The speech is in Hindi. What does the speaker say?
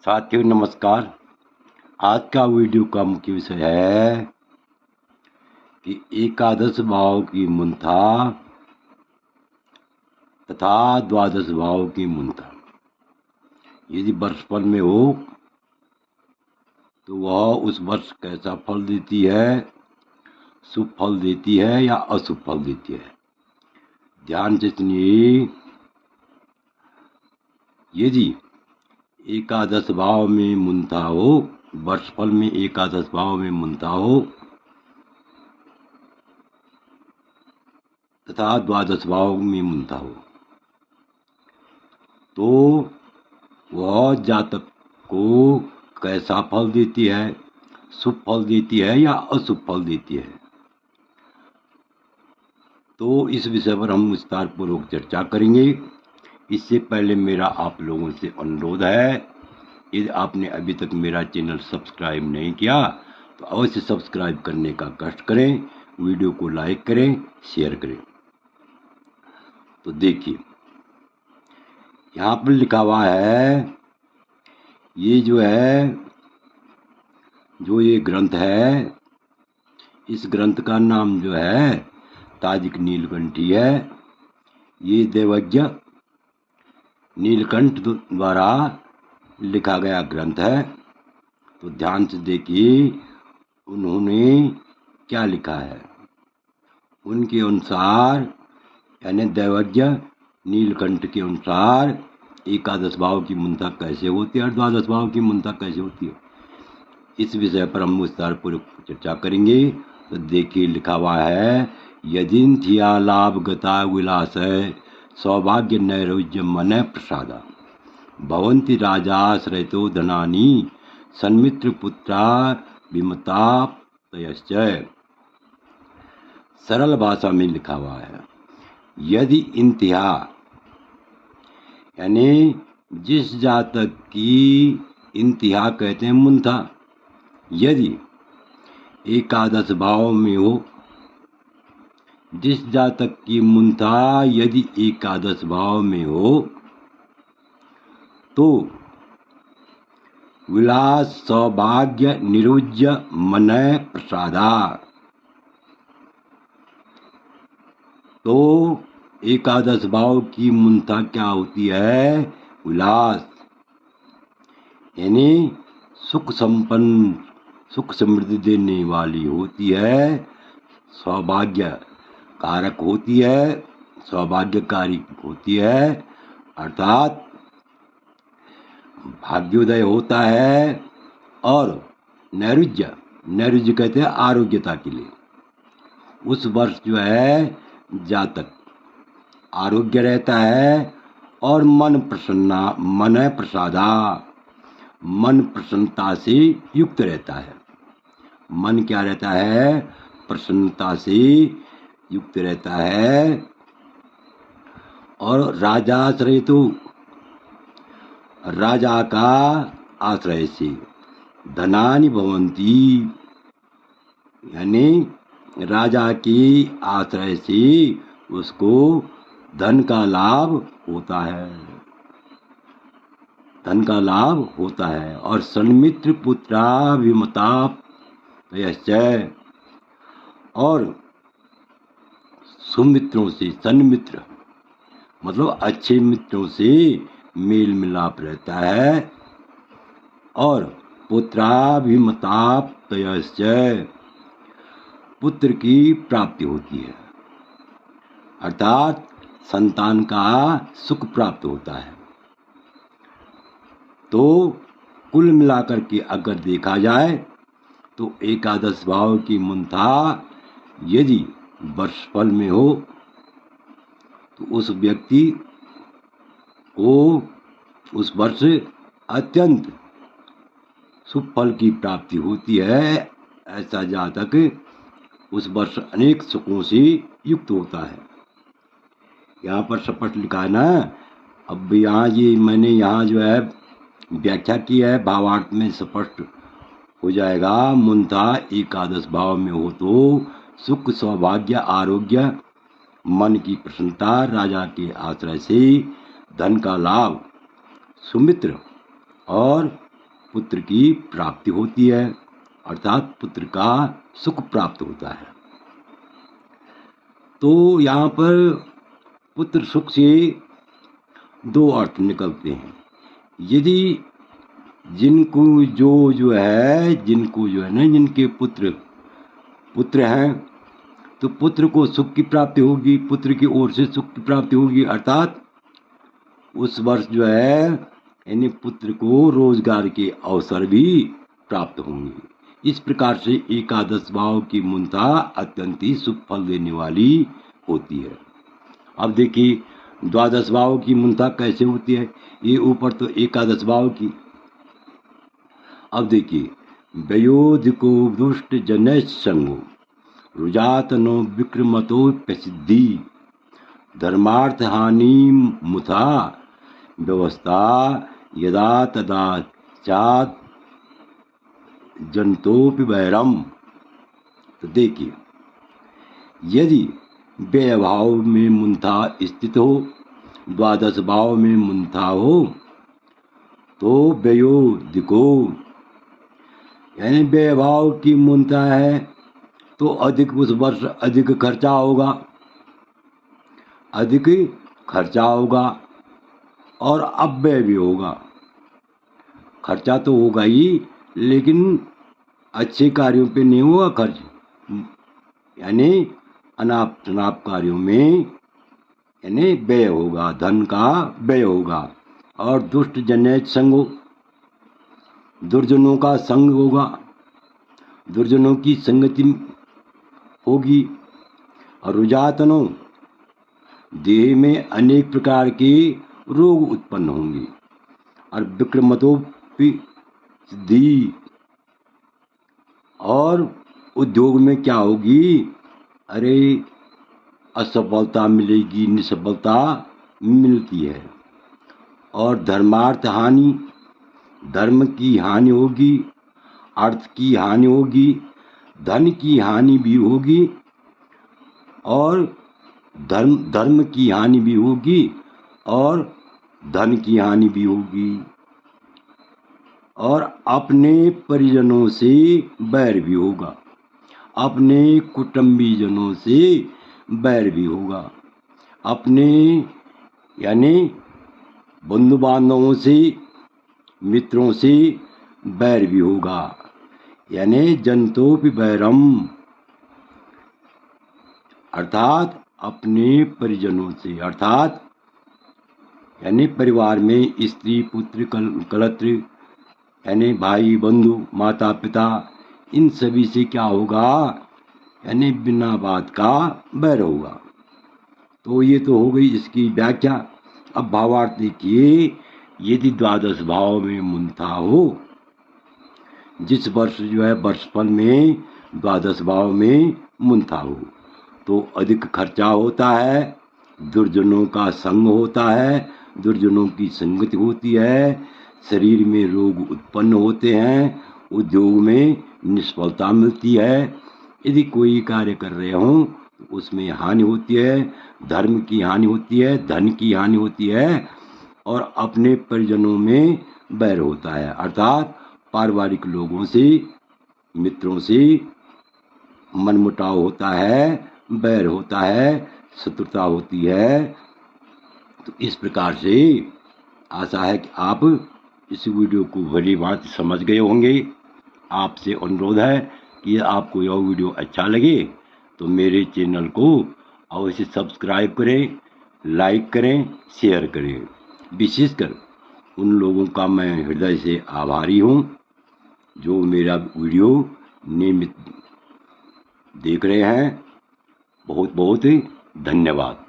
साथियों नमस्कार। आज का वीडियो का मुख्य विषय है कि एकादश भाव की मूर्धा तथा द्वादश भाव की मूर्धा यदि वर्षफल में हो तो वह उस वर्ष कैसा फल देती है, शुभ फल देती है या अशुभ फल देती है। ध्यान से सुनिए। यदि एकादश भाव में मूर्धा हो, वर्षफल में एकादश भाव में मूर्धा हो तथा द्वादश भाव में मूर्धा हो तो वह जातक को कैसा फल देती है, शुभ फल देती है या अशुभ फल देती है। तो इस विषय पर हम विस्तार पूर्वक चर्चा करेंगे। इससे पहले मेरा आप लोगों से अनुरोध है, यदि आपने अभी तक मेरा चैनल सब्सक्राइब नहीं किया तो अवश्य सब्सक्राइब करने का कष्ट करें, वीडियो को लाइक करें, शेयर करें। तो देखिए, यहाँ पर लिखा हुआ है, ये ये ग्रंथ है, इस ग्रंथ का नाम जो है ताजिक नीलकंठी है। ये देवज्ञ नीलकंठ द्वारा लिखा गया ग्रंथ है। तो ध्यान से देखिए उन्होंने क्या लिखा है। उनके अनुसार यानी देवज्ञ नीलकंठ के अनुसार एकादश भाव की मूर्धा कैसे होती है और द्वादश भाव की मूर्धा कैसे होती है, इस विषय पर हम विस्तार पूर्वक चर्चा करेंगे। तो देखिए लिखा हुआ है, यदिन्थिया लाभ गता विलास सौभाग्य नैरोज्य मन प्रसादा भवन्ति राजाश्रयतो धनानि सन्मित्र पुत्रा विमताप्तयश्च। सरल भाषा में लिखा हुआ है, यदि इंतिहा यानी जिस जातक की इंतिहा कहते हैं मूर्धा, यदि एकादश भाव में हो, जिस जातक की मूर्धा यदि एकादश भाव में हो तो विलास सौभाग्य निरुज्य मन प्रसादा। तो एकादश भाव की मूर्धा क्या होती है? विलास यानी सुख संपन्न, सुख समृद्धि देने वाली होती है, सौभाग्य कारक होती है, सौभाग्यकारी होती है, अर्थात भाग्योदय होता है। और नैरुज्य कहते हैं आरोग्यता के लिए। उस वर्ष जो है जातक आरोग्य रहता है और मन प्रसादा, मन प्रसन्नता से युक्त रहता है। मन क्या रहता है? प्रसन्नता से युक्त रहता है। और राजाश्रय तो राजा का आश्रय से धनानि भवन्ति यानी राजा की आश्रय से उसको धन का लाभ होता है, धन का लाभ होता है। और सन्मित्र पुत्रा विमताप्तयश्च, और सुमित्रों से, सन्मित्र मतलब अच्छे मित्रों से मेल मिलाप रहता है। और पुत्राभिमताप्तयश्च, पुत्र की प्राप्ति होती है, अर्थात संतान का सुख प्राप्त होता है। तो कुल मिलाकर के अगर देखा जाए तो एकादश भाव की मूर्धा यदि वर्षफल में हो तो उस व्यक्ति को उस वर्ष अत्यंत शुभ फल की प्राप्ति होती है। ऐसा जातक उस वर्ष अनेक सुखों से युक्त होता है। यहाँ पर स्पष्ट लिखा है ना। अब यहाँ ये मैंने यहाँ जो है व्याख्या की है, भावार्थ में स्पष्ट हो जाएगा। मूर्धा एकादश भाव में हो तो सुख सौभाग्य आरोग्य मन की प्रसन्नता, राजा के आश्रय से धन का लाभ, सुमित्र और पुत्र की प्राप्ति होती है, अर्थात पुत्र का सुख प्राप्त होता है। तो यहाँ पर पुत्र सुख से दो अर्थ निकलते हैं। यदि जिनको जो है ना, जिनके पुत्र हैं, तो पुत्र को सुख की प्राप्ति होगी, पुत्र की ओर से सुख की प्राप्ति होगी, अर्थात उस वर्ष जो है यानी पुत्र को रोजगार के अवसर भी प्राप्त होंगे। इस प्रकार से एकादश भाव की मूलता अत्यंत ही सुख फल देने वाली होती है। अब देखिए द्वादश भाव की मूलता कैसे होती है। ये ऊपर तो एकादश भाव की, अब देखिए वयोधिको दुष्ट जनैः संगो रुजातनो विक्रमतो प्रसिद्धि धर्मार्थ हानि मुथा व्यवस्था यदा तदा चात जंतोपि वैरम। तो देखिए यदि व्यय भाव में मूलता स्थित हो, द्वादश भाव में मूलता हो, तो व्ययोधिको यानी व्यय भाव की मूलता है तो अधिक उस वर्ष अधिक खर्चा होगा और अपव्यय भी होगा। खर्चा तो होगा ही, लेकिन अच्छे कार्यों पे नहीं होगा खर्च, यानी अनाप शनाप कार्यों में यानी व्यय होगा, धन का व्यय होगा। और दुष्ट जनैः संगो, दुर्जनों का संग होगा, दुर्जनों की संगति होगी। और रुजातनों, देह में अनेक प्रकार के रोग उत्पन्न होंगे। और विक्रमतोपि सिद्धि, और उद्योग में क्या होगी, अरे असफलता मिलेगी, निसफलता मिलती है। और धर्मार्थ हानि, धर्म की हानि होगी, अर्थ की हानि होगी, धन की हानि भी होगी, और धर्म की हानि भी होगी और धन की हानि भी होगी। और अपने परिजनों से बैर भी होगा, अपने कुटुंबीजनों से बैर भी होगा, अपने यानी बंधु बांधवों से, मित्रों से बैर भी होगा, यानी जंतोपि वैरम, अर्थात अपने परिजनों से, अर्थात यानी परिवार में स्त्री पुत्र कलत्र यानी भाई बंधु माता पिता, इन सभी से क्या होगा, यानी बिना बात का बैर होगा। तो ये तो हो गई इसकी व्याख्या। अब भावार्थ देखिए, यदि द्वादश भाव में मूलता हो, जिस वर्ष जो है वर्षफल में द्वादश भाव में मूलता हो, तो अधिक खर्चा होता है, दुर्जनों का संग होता है, दुर्जनों की संगति होती है, शरीर में रोग उत्पन्न होते हैं, उद्योग में निष्फलता मिलती है। यदि कोई कार्य कर रहे हों तो उसमें हानि होती है, धर्म की हानि होती है, धन की हानि होती है, और अपने परिजनों में बैर होता है, अर्थात पारिवारिक लोगों से, मित्रों से मनमुटाव होता है, बैर होता है, शत्रुता होती है। तो इस प्रकार से आशा है कि आप इस वीडियो को भली बात समझ गए होंगे। आपसे अनुरोध है कि आपको यह वीडियो अच्छा लगे तो मेरे चैनल को अवश्य सब्सक्राइब करें, लाइक करें, शेयर करें। विशेषकर उन लोगों का मैं हृदय से आभारी हूँ जो मेरा वीडियो नियमित देख रहे हैं। बहुत बहुत धन्यवाद।